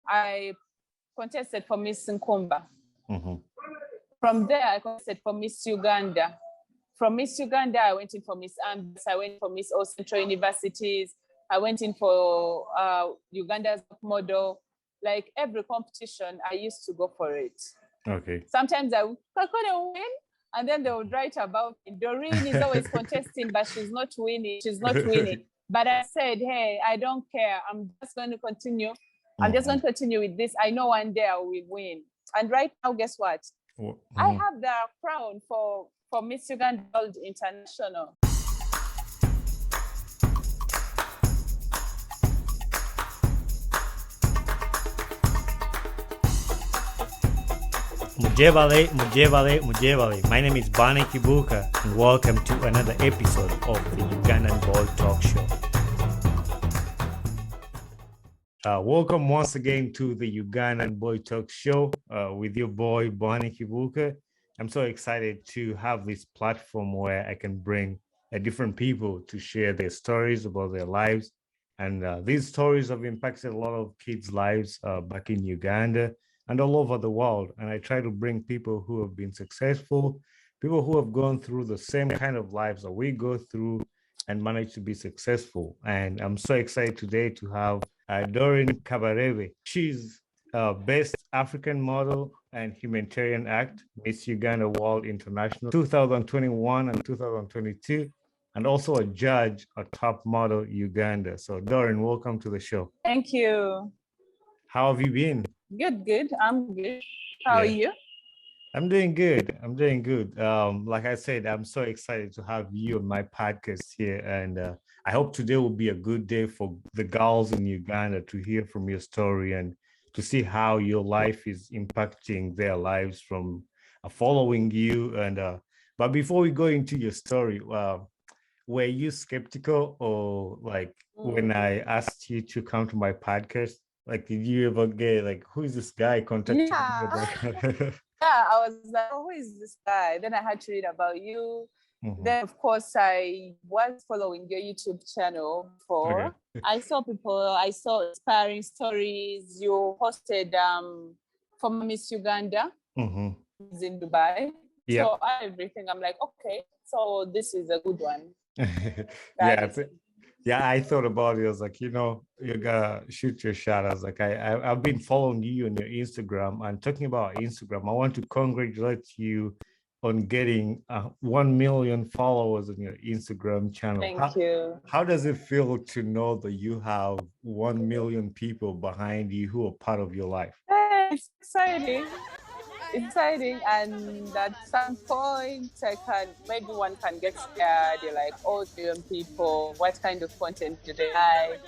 I contested for Miss Nkumba. Mm-hmm. From there, I contested for Miss Uganda. From Miss Uganda, I went in for Miss Ambis. I went for Miss All Central Universities. I went in for Uganda's model. Like every competition, I used to go for it. Okay. Sometimes I couldn't win, and then they would write about me. Doreen is always contesting, but she's not winning. She's not winning. But I said, hey, I don't care. I'm just going to continue. I'm just going to continue with this. I know one day I will win. And right now, guess what? I have the crown for Miss Uganda World International. Mujevale, Mujevale, Mujevale. My name is Bani Kibuka, and welcome to another episode of the Ugandan Boy Talk Show. Welcome once again to the Ugandan Boy Talk Show with your boy Bani Kibuka. I'm so excited to have this platform where I can bring different people to share their stories about their lives. And these stories have impacted a lot of kids' lives back in Uganda and all over the world. And I try to bring people who have been successful, people who have gone through the same kind of lives that we go through and managed to be successful. And I'm so excited today to have Doreen Kabareebe. She's Best African Model and Humanitarian Act, Miss Uganda World International 2021 and 2022, and also a judge at Top Model Uganda. So Doreen, welcome to the show. Thank you. How have you been? Good. I'm good. How are you? I'm doing good. Like I said, I'm so excited to have you on my podcast here. And I hope today will be a good day for the girls in Uganda to hear from your story and to see how your life is impacting their lives from following you. And but before we go into your story, were you skeptical or like when I asked you to come to my podcast? Like, did you ever get like, who is this guy contacting me about? Yeah, I was like, oh, who is this guy? Then I had to read about you. Then, of course, I was following your YouTube channel before. Okay. I saw inspiring stories. You hosted for Miss Uganda in Dubai. Yep. So everything, I'm like, okay, so this is a good one. Yeah, I thought about it. I was like, you gotta shoot your shot. I was like, I've been following you on your Instagram, and talking about Instagram, I want to congratulate you on getting 1 million followers on your Instagram channel. Thank you. How does it feel to know that you have 1 million people behind you who are part of your life? It's exciting. And at some point maybe one can get scared. You're like, oh, million people, what kind of content do they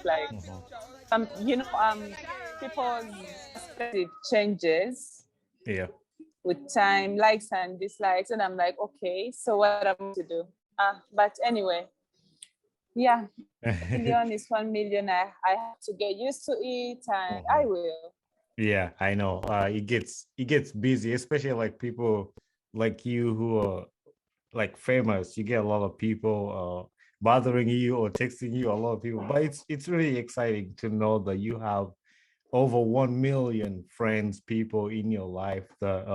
like people's perspective changes with time, likes and dislikes, and I'm like, okay, so what am I going to do? But anyway, yeah, 1 million is 1 million. I have to get used to it, and I will. Yeah, I know. It gets busy, especially like people like you who are like famous. You get a lot of people bothering you or texting you, a lot of people. But it's really exciting to know that you have over 1 million friends, people in your life that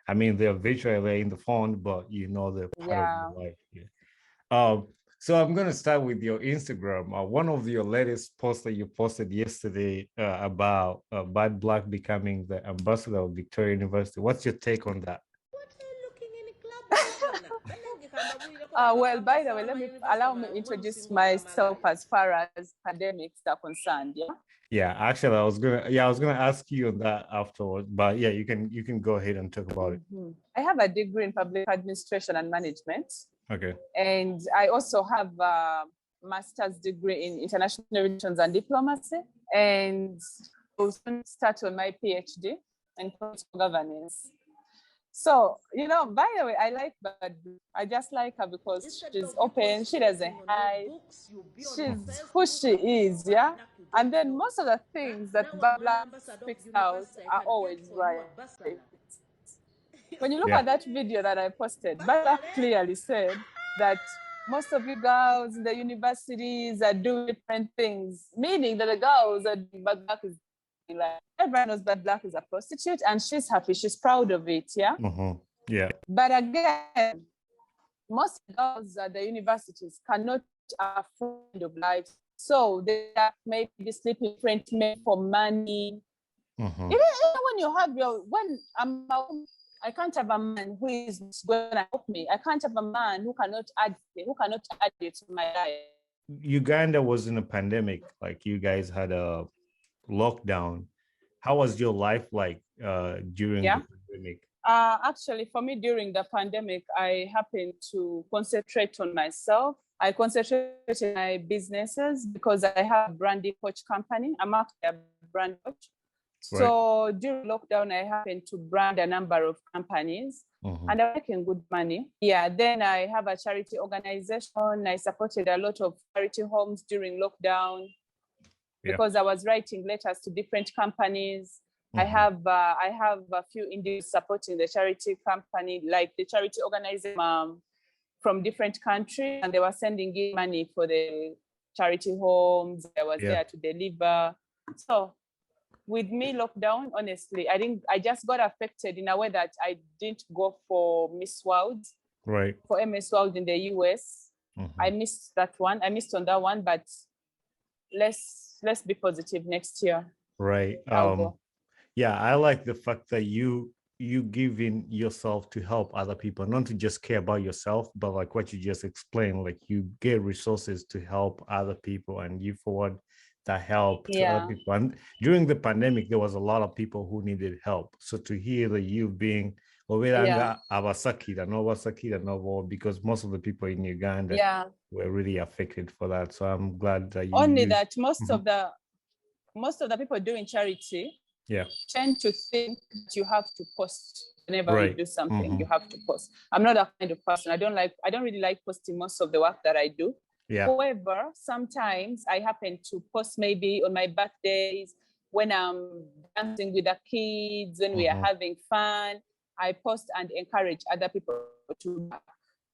I mean they're virtually in the phone, but they're part of your life. Yeah. So I'm going to start with your Instagram. One of your latest posts that you posted yesterday about Bad Black becoming the ambassador of Victoria University. What's your take on that? Well, by the way, allow me introduce myself as far as pandemics are concerned. Yeah, actually, I was gonna ask you on that afterwards, but yeah, you can go ahead and talk about it. I have a degree in public administration and management. Okay. And I also have a master's degree in international relations and diplomacy. And I will start on my PhD in political governance. So, by the way, I like Bad. I just like her because she's open, she doesn't hide, she's who she is, yeah? And then most of the things that Bad Black speaks out are always right. When you look at that video that I posted, Bad Black clearly said that most of you girls in the universities are doing different things, meaning that the girls are doing Bad Black is Like everyone knows that Black is a prostitute, and she's happy. She's proud of it. Yeah. Yeah. But again, most girls at the universities cannot afford of life, so they are maybe sleeping rent men for money. Even when you have I can't have a man who is going to help me. I can't have a man who cannot add it to my life. Uganda was in a pandemic, like you guys had a lockdown. How was your life like during the pandemic? Actually, for me, during the pandemic, I happened to concentrate on myself. I concentrated on my businesses because I have a branding coach company. I'm actually a brand coach. Right. So during lockdown, I happened to brand a number of companies and I'm making good money. Yeah, then I have a charity organization. I supported a lot of charity homes during lockdown because I was writing letters to different companies. I have a few individuals supporting the charity company, like the charity organization from different countries, and they were sending in money for the charity homes. I was there to deliver. So with me lockdown, honestly, I just got affected in a way that I didn't go for Miss World, right? For MS World in the US. I missed that one. I missed on that one, but let's be positive next year. Right. Yeah, I like the fact that you give in yourself to help other people, not to just care about yourself, but like what you just explained, like you get resources to help other people and you forward that help to other people. And during the pandemic, there was a lot of people who needed help. So to hear that you being because most of the people in Uganda were really affected for that. So I'm glad that you only that most of the people doing charity tend to think that you have to post whenever you do something. You have to post. I'm not that kind of person. I don't really like posting most of the work that I do. However, sometimes I happen to post maybe on my birthdays, when I'm dancing with the kids, when we are having fun. I post and encourage other people to work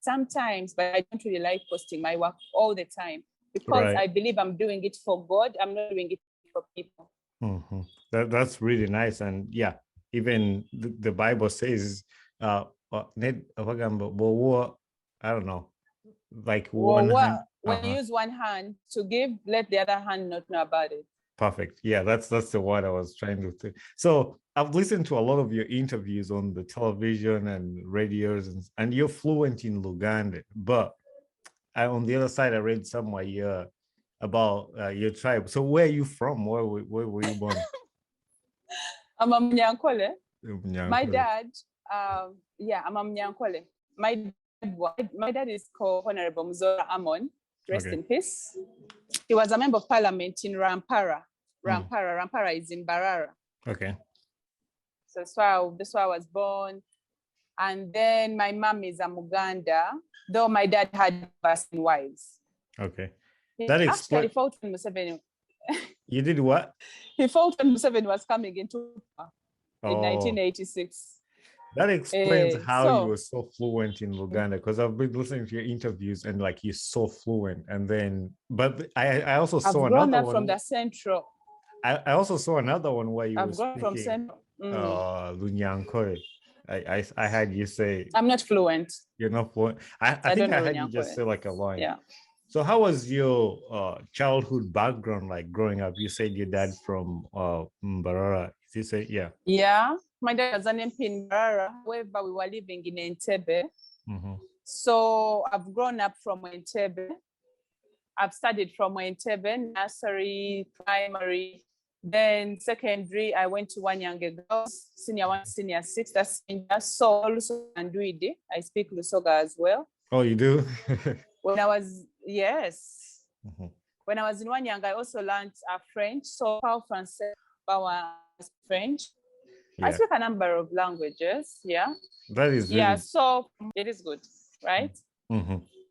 sometimes, but I don't really like posting my work all the time because I believe I'm doing it for God. I'm not doing it for people. That's really nice. And even the Bible says, I don't know, like one hand. When you use one hand to give, let the other hand not know about it. Perfect. Yeah, that's the word I was trying to say. So I've listened to a lot of your interviews on the television and radios, and you're fluent in Luganda. But on the other side, I read somewhere about your tribe. So where are you from? Where were you born? I'm a Mnyankole. My dad, I'm a Mnyankole. My dad is called Honorable Mzora Amon. Rest in peace. He was a member of parliament in Rampara. Rampara is in Barara. Okay. So that's why I was born. And then my mom is a Muganda, though my dad had Basque wives. Okay. That explains. He fought when Museveni. You did what? He fought when Museveni was coming into in 1986. That explains how you were so fluent in Luganda, because I've been listening to your interviews and like you're so fluent. And then, but I also saw another one from the central. I also saw another one where you were speaking from central. Lunyankore. I had you say I'm not fluent. You're not fluent. I think I had you just say like a line. Yeah. So how was your childhood background like growing up? You said your dad from Mbarara. Did you say Yeah, my dad was an MP in Mbarara. However, we were living in Entebbe. So I've grown up from Entebbe. I've studied from Entebbe, nursery, primary, then secondary. I went to Wanyange Girls, senior 1, senior 6. That's so also Andwidi. I speak Lusoga as well. Oh, you do? When I was when I was in Wanyange, I also learned French. So Paul Francais, French. I speak a number of languages. Yeah. That is really... So it is good, right?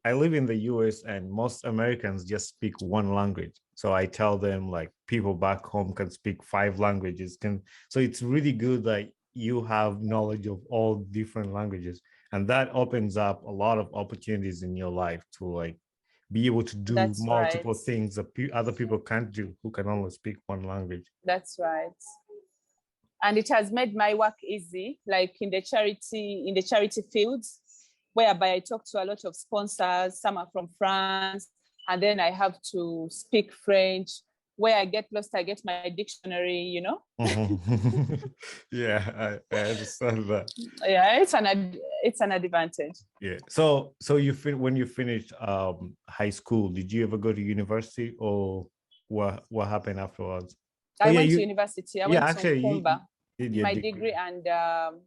I live in the US and most Americans just speak one language. So I tell them like people back home can speak 5 languages. So it's really good that you have knowledge of all different languages. And that opens up a lot of opportunities in your life to like be able to do multiple things that other people can't do who can only speak one language. That's right. And it has made my work easy, like in the charity fields, whereby I talk to a lot of sponsors. Some are from France, and then I have to speak French. Where I get lost, I get my dictionary, you know. Yeah, I understand that. Yeah, it's an advantage. Yeah. So when you finished high school, did you ever go to university, or what happened afterwards? I went to university. I went to actually, Kumba, you did your my degree and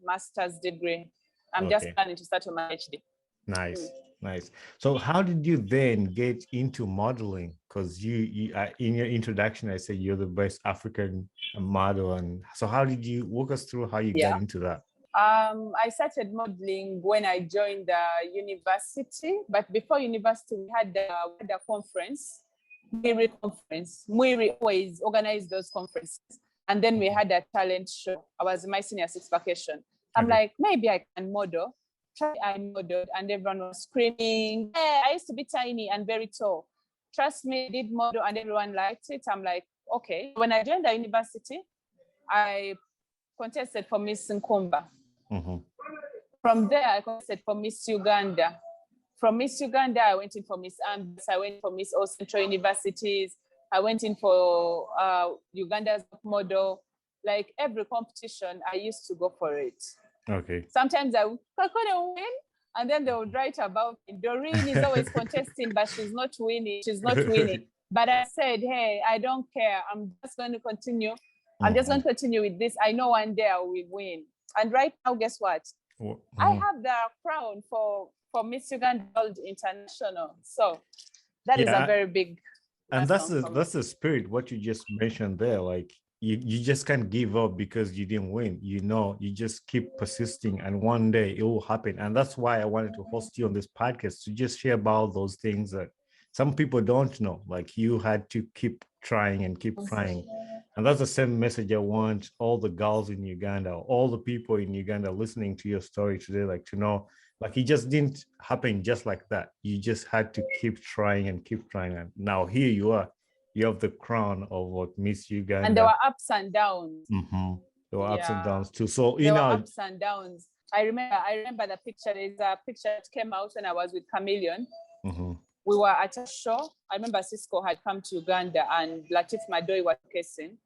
master's degree. I'm just Okay. planning to start on my PhD. Nice, nice. So how did you then get into modeling? Because you in your introduction, I said you're the best African model, and so how did you walk us through how you got into that? I started modeling when I joined the university, but before university, we had a conference, Mwiri conference. Mwiri always organized those conferences. And then we had a talent show. I was in my senior six vacation. I'm like, maybe I can model. I modeled, and everyone was screaming. Hey, I used to be tiny and very tall. Trust me, I did model, and everyone liked it. I'm like, okay. When I joined the university, I contested for Miss Nkumba. From there, I contested for Miss Uganda. From Miss Uganda, I went in for Miss Ambis. I went for Miss All Central Universities. I went in for Uganda's model. Like every competition, I used to go for it. Okay. Sometimes I couldn't win, and then they would write about me. Doreen is always contesting, but she's not winning. She's not winning. But I said, hey, I don't care. I'm just going to continue. I'm just going to continue with this. I know one day I will win. And right now, guess what? I have the crown for Miss Uganda World International. So that is a very big. And that's the spirit. What you just mentioned there, like you just can't give up because you didn't win. You know, you just keep persisting, and one day it will happen. And that's why I wanted to host you on this podcast, to just share about those things that some people don't know. Like you had to keep trying and keep trying. And that's the same message I want all the girls in Uganda, all the people in Uganda listening to your story today, like to know, like it just didn't happen just like that. You just had to keep trying and keep trying. And now here you are. You have the crown of what Miss Uganda. And there were ups and downs. There were ups and downs too. So there were ups and downs. I remember the picture. There's a picture that came out when I was with Chameleon. We were at a show. I remember Cisco had come to Uganda and Latif Madoi was casing.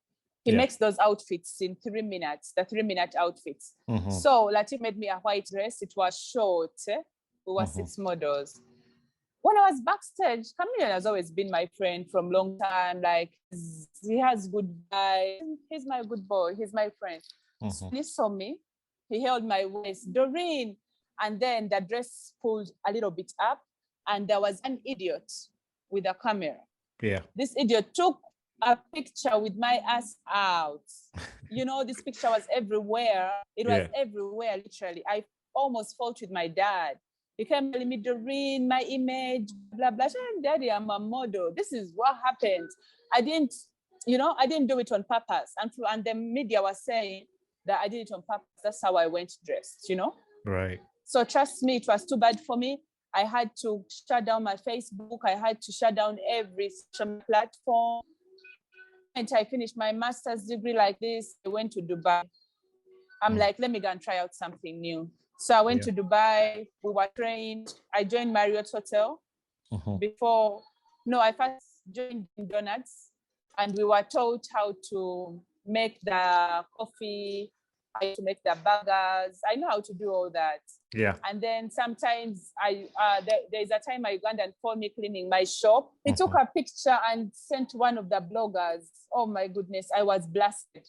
He makes those outfits in 3 minutes, the 3-minute outfits. So Latif made me a white dress. It was short. We were 6 models. When I was backstage, Chameleon has always been my friend from long time. Like he has good vibes. He's my good boy. He's my friend. So he saw me. He held my waist, Doreen, and then the dress pulled a little bit up, and there was an idiot with a camera. This idiot took a picture with my ass out. You know, this picture was everywhere. It was everywhere, literally. I almost fought with my dad. He came telling me, Doreen, my image, blah, blah. Daddy, I'm a model. This is what happened. I didn't do it on purpose. And the media was saying that I did it on purpose. That's how I went dressed, you know? Right. So trust me, it was too bad for me. I had to shut down my Facebook. I had to shut down every social platform. And I finished my master's degree like this. I went to Dubai. I'm like, let me go and try out something new. So I went to Dubai. We were trained. I joined Marriott Hotel I first joined Donuts, and we were taught how to make the coffee, how to make the burgers. I know how to do all that. Yeah. And then sometimes there's a time my Ugandan called me cleaning my shop. He took a picture and sent one of the bloggers. Oh my goodness, I was blasted.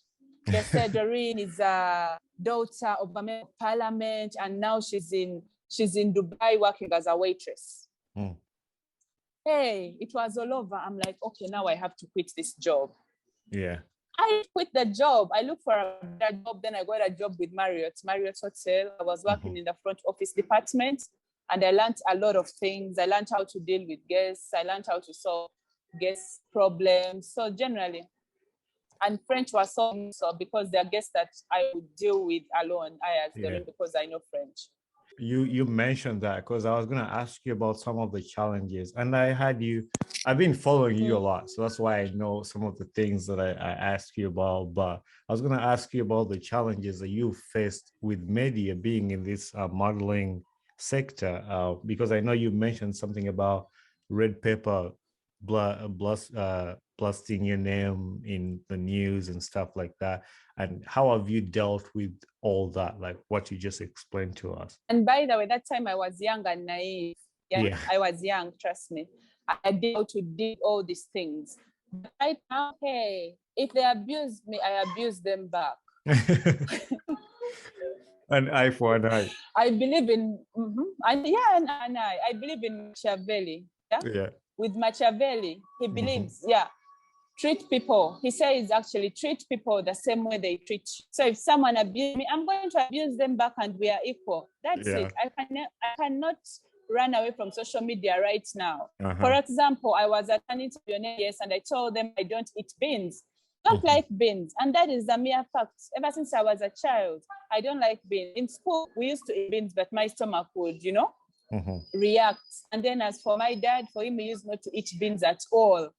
They said Doreen is a daughter of a member of parliament, and now she's in Dubai working as a waitress. Hey, it was all over. I'm like, okay, now I have to quit this job. Yeah. I quit the job. I looked for a job. Then I got a job with Marriott Hotel. I was working in the front office department, and I learned a lot of things. I learned how to deal with guests. I learned how to solve guest problems. So generally, and French was so because they're guests that I would deal with alone. I asked them because I know French. You mentioned that because I was gonna ask you about some of the challenges, and I've been following you a lot, so that's why I know some of the things that I asked you about. But I was gonna ask you about the challenges that you faced with media being in this modeling sector, because I know you mentioned something about red paper blasting your name in the news and stuff like that. And how have you dealt with all that, like what you just explained to us? And by the way, that time I was young and naive. Yeah. I was young, trust me. I didn't know how to do all these things. But right now, hey, if they abuse me, I abuse them back. An eye for an eye. I believe in, I believe in Machiavelli. Yeah. With Machiavelli, he believes, treat people. He says actually treat people the same way they treat you. So if someone abuses me, I'm going to abuse them back and we are equal. That's it. I cannot run away from social media right now. For example, I was attending to your yes, and I told them I don't eat beans. Don't like beans. And that is a mere fact. Ever since I was a child, I don't like beans. In school, we used to eat beans, but my stomach would, react. And then as for my dad, for him, he used not to eat beans at all.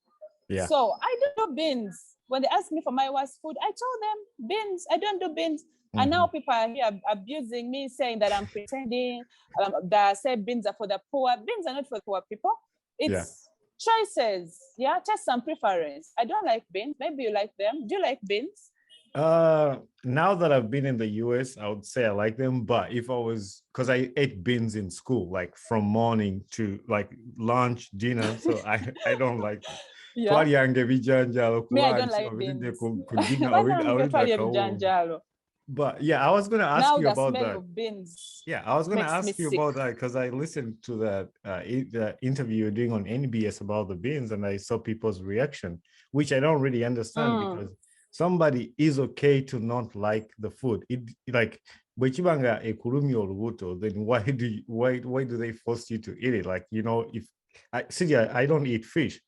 Yeah. So I don't do beans. When they ask me for my worst food, I told them beans. I don't do beans. And now people are here abusing me, saying that I'm pretending, that say beans are for the poor. Beans are not for the poor people. It's choices. Yeah, just some preference. I don't like beans. Maybe you like them. Do you like beans? Now that I've been in the US, I would say I like them. But if I was, because I ate beans in school, like from morning to like lunch, dinner, so I don't like them. Yeah. Me, I don't like beans. But yeah, I was going to ask now you about that. Of beans I was going to ask you about that because I listened to that the interview you're doing on NBS about the beans, and I saw people's reaction, which I don't really understand because somebody is okay to not like the food. Like, then why do they force you to eat it? Like, if I don't eat fish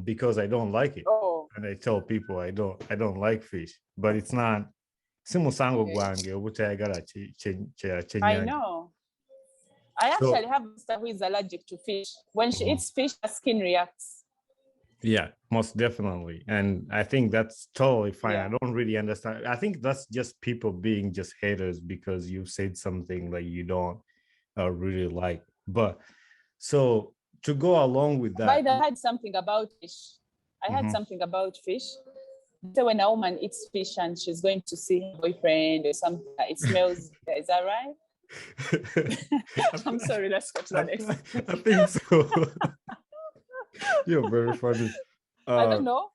because I don't like it. And I tell people I don't like fish, but it's not I know. I actually have a sister who is allergic to fish. When she eats fish, her skin reacts. Yeah, most definitely. And I think that's totally fine. I don't really understand. I think that's just people being just haters because you said something that you don't really like. But so to go along with that. By the way, I had something about fish. So when a woman eats fish and she's going to see her boyfriend or something, it smells. Is that right? I'm sorry, let's go to the next. I think so. You're very funny. I don't know.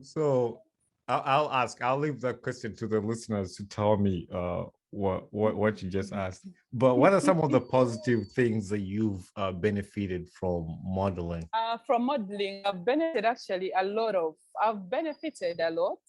So I'll leave that question to the listeners to tell me what you just asked. But what are some of the positive things that you've benefited from modeling? From modeling, I've benefited a lot.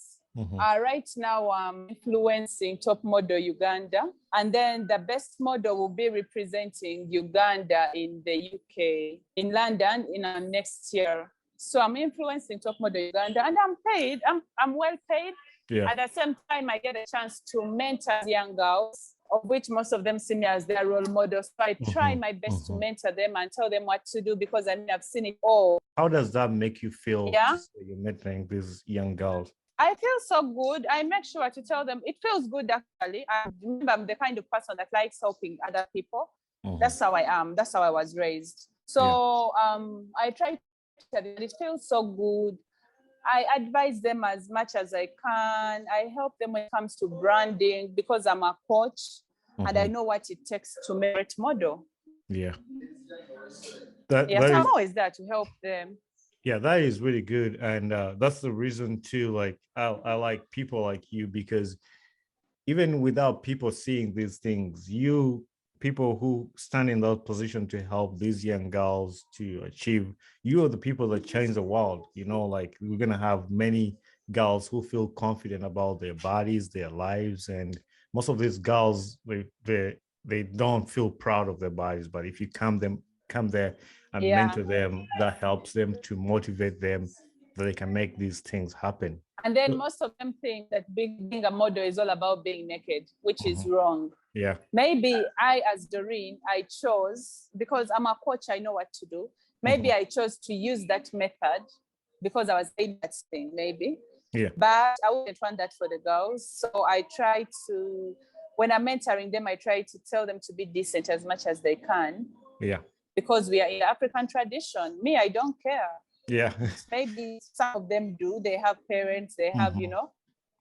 Right now, I'm influencing top model Uganda, and then the best model will be representing Uganda in the UK, in London, in next year. So I'm influencing top model Uganda, and I'm paid. I'm well paid. Yeah. At the same time, I get a chance to mentor young girls, of which most of them see me as their role models. So I try my best to mentor them and tell them what to do because I've seen it all. How does that make you feel? Yeah, you're mentoring these young girls. I feel so good. I make sure to tell them it feels good actually. I remember I'm the kind of person that likes helping other people. That's how I am. That's how I was raised. So I try to tell them it feels so good. I advise them as much as I can. I help them when it comes to branding because I'm a coach and I know what it takes to merit model. Yeah. So I'm always there to help them. Yeah, that is really good. And that's the reason too, like I like people like you because even without people seeing these things, people who stand in that position to help these young girls to achieve, you are the people that change the world. Like we're going to have many girls who feel confident about their bodies, their lives. And most of these girls, they don't feel proud of their bodies. But if you come there and mentor them, that helps them to motivate them. that they can make these things happen. And then most of them think that being a model is all about being naked, which is wrong. Yeah. Maybe I, as Doreen, I chose, because I'm a coach, I know what to do. Maybe I chose to use that method because I was in that thing, maybe. Yeah. But I wouldn't want that for the girls. So I try to, when I'm mentoring them, I try to tell them to be decent as much as they can. Yeah. Because we are in the African tradition. Me, I don't care. Yeah. Maybe some of them do. They have parents, they have, you know.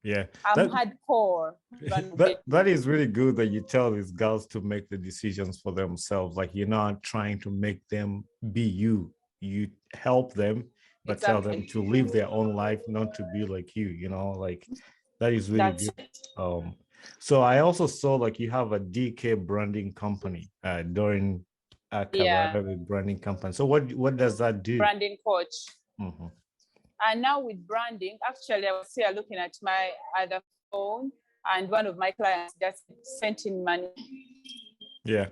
Yeah. I'm hardcore. That is really good that you tell these girls to make the decisions for themselves. Like, you're not trying to make them be you. You help them, but tell them to live their own life, not to be like you, you know, like that is really good. So I also saw like you have a DK branding company, Doreen Kabareebe branding company. So what does that do? Branding coach. And now with branding, actually, I was here looking at my other phone, and one of my clients just sent in money. Yeah.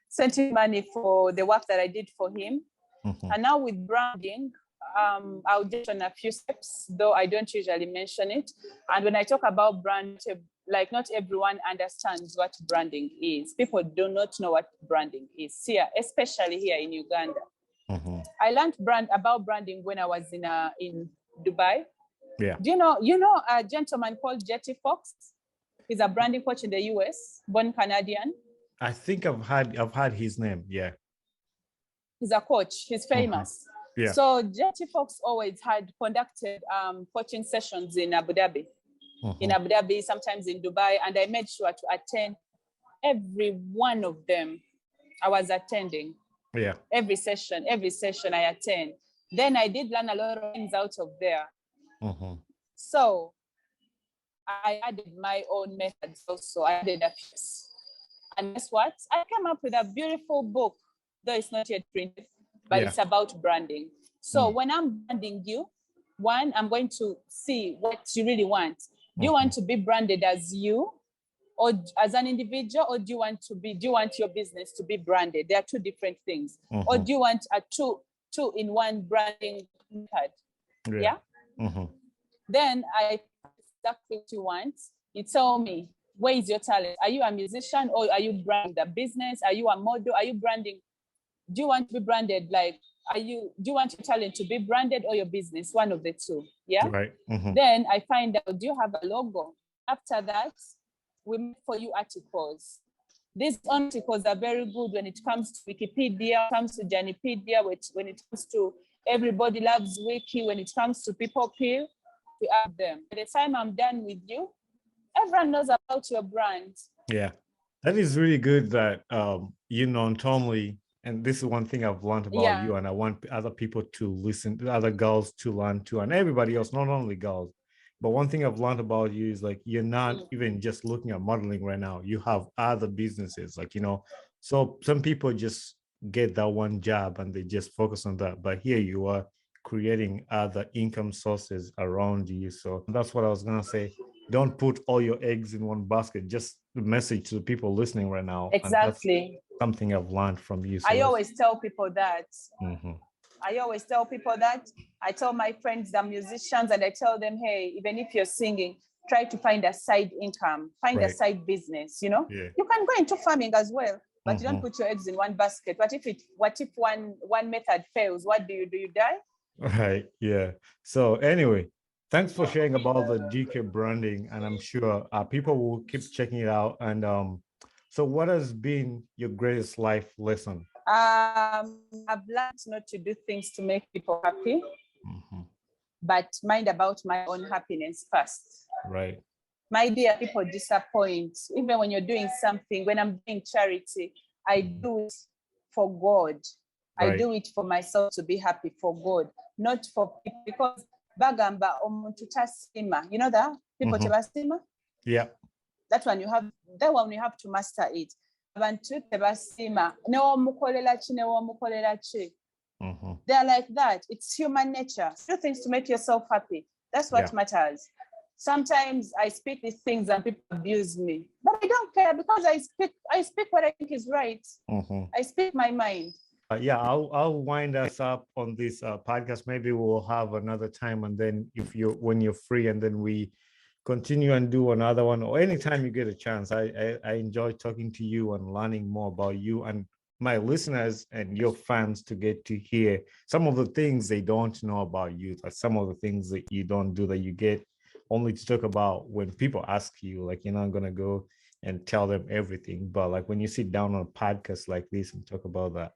Sent in money for the work that I did for him. And now with branding, I'll just on a few steps, though I don't usually mention it. And when I talk about brand, like not everyone understands what branding is. People do not know what branding is here, especially here in Uganda. I learned about branding when I was in Dubai. Yeah. Do you know a gentleman called Jetty Fox? He's a branding coach in the US, born Canadian. I think I've had his name. Yeah. He's a coach. He's famous. Yeah. So Jetty Fox always had conducted coaching sessions in Abu Dhabi. In Abu Dhabi, sometimes in Dubai, and I made sure to attend every one of them. I was attending. Yeah. Every session I attend. Then I did learn a lot of things out of there. So I added my own methods also. I added a few. And guess what? I came up with a beautiful book, though it's not yet printed, but it's about branding. So when I'm branding you, one, I'm going to see what you really want. Do you want to be branded as you, or as an individual, or do you want your business to be branded? There are two different things. Or do you want a two-in-one branding method? Yeah. Then I exactly what you want. You tell me, where is your talent? Are you a musician, or are you branding the business? Are you a model? Are you branding? Do you want to be branded? Like, do you want your talent to be branded, or your business? One of the two. Yeah. Right. Then I find out, do you have a logo? After that, we make for you articles. These articles are very good when it comes to Wikipedia, comes to Janipedia, when it comes to Everybody Loves Wiki, when it comes to People Peel, we add them. By the time I'm done with you, everyone knows about your brand. Yeah, that is really good that, you non-normally, and this is one thing I've learned about you, and I want other people to listen, other girls to learn too, and everybody else, not only girls. But one thing I've learned about you is like, you're not even just looking at modeling right now. You have other businesses, like, you know, so some people just get that one job and they just focus on that. But here you are creating other income sources around you. So that's what I was going to say. Don't put all your eggs in one basket. Just the message to the people listening right now. Exactly. Something I've learned from you. So I always tell people that. I always tell people that. I tell my friends, the musicians, and I tell them, hey, even if you're singing, try to find a side income, find a side business, you know? You can go into farming as well, but you don't put your eggs in one basket. What if one method fails? What do? You die? Right, yeah. So anyway, thanks for sharing about the DK branding, and I'm sure people will keep checking it out. And so what has been your greatest life lesson? I've learned not to do things to make people happy, but mind about my own happiness first. Right. My dear, people disappoint. Even when you're doing something, when I'm doing charity, I do it for God. I do it for myself to be happy, for God, not for people. Because bagamba omuntu tasima, you know that people tebasima. Yeah. That one you have to master it. Abantu tebasima. They're like that. It's human nature. Do things to make yourself happy. That's what matters. Sometimes I speak these things and people abuse me, but I don't care because I speak what I think is right. I speak my mind. Yeah, I'll wind us up on this podcast. Maybe we'll have another time, and then when you're free, and then we continue and do another one, or anytime you get a chance. I enjoy talking to you and learning more about you and my listeners and your fans to get to hear some of the things they don't know about you, like some of the things that you don't do that you get only to talk about when people ask you. Like, you're not gonna go and tell them everything, but like when you sit down on a podcast like this and talk about that.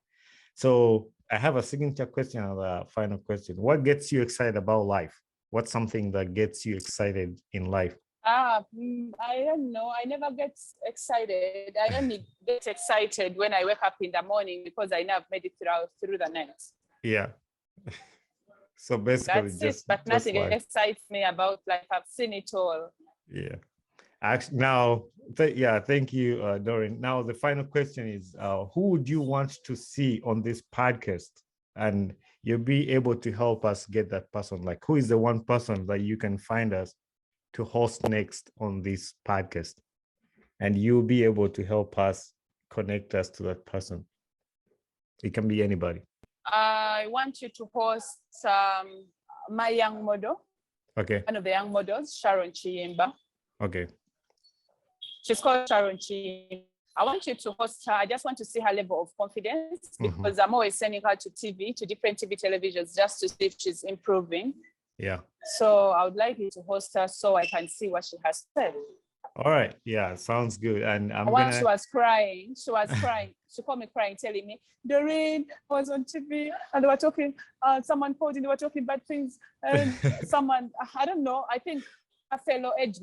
So I have a signature question and a final question. What gets you excited about life? What's something that gets you excited in life? I don't know. I never get excited. I only get excited when I wake up in the morning because I know I've made it through the night. Yeah. So basically, that's it. But nothing excites me about life. I've seen it all. Yeah. Actually, now, thank you, Doreen. Now, the final question is, who would you want to see on this podcast? And you'll be able to help us get that person. Like, who is the one person that you can find us to host next on this podcast? And you'll be able to help us connect us to that person. It can be anybody. I want you to host my young model. Okay. One of the young models, Sharon Chiyimba. Okay. She's called Sharon Chiyimba. I want you to host her. I just want to see her level of confidence because I'm always sending her to TV, to different TV televisions, just to see if she's improving. Yeah. So I would like you to host her so I can see what she has said. All right. Yeah, sounds good. And she was crying. She was crying. She called me crying, telling me, Doreen, I was on TV and they were talking, someone called and they were talking bad things. And someone, I don't know, I think a fellow age,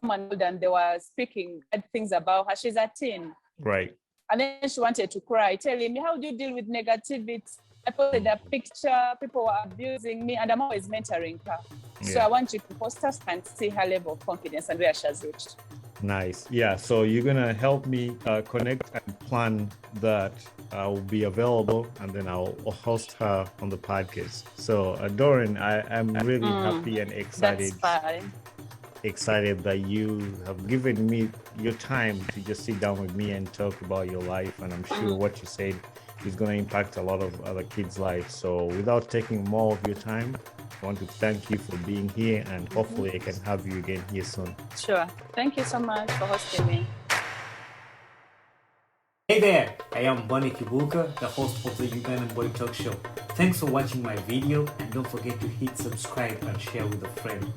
someone called and they were speaking bad things about her. She's a teen. Right. And then she wanted to cry, telling me, how do you deal with negativity? I posted a picture, people were abusing me, and I'm always mentoring her. Yeah. So I want you to post us and see her level of confidence and where she has reached. Nice. Yeah. So you're going to help me connect and plan that I will be available, and then I'll host her on the podcast. So Doreen, I'm really happy and excited. That's fine. Excited that you have given me your time to just sit down with me and talk about your life. And I'm sure what you said is going to impact a lot of other kids' lives. So without taking more of your time, I want to thank you for being here, and hopefully I can have you again here soon. Sure. Thank you so much for hosting me. Hey there, I am Bonnie Kibuka, the host of the Ugandan Boy Talk Show. Thanks for watching my video, and don't forget to hit subscribe and share with a friend.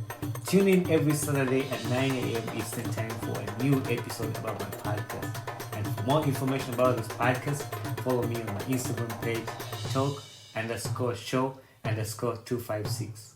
Tune in every Saturday at 9 a.m. Eastern Time for a new episode about my podcast. And for more information about this podcast, follow me on my Instagram page, talk_show_256.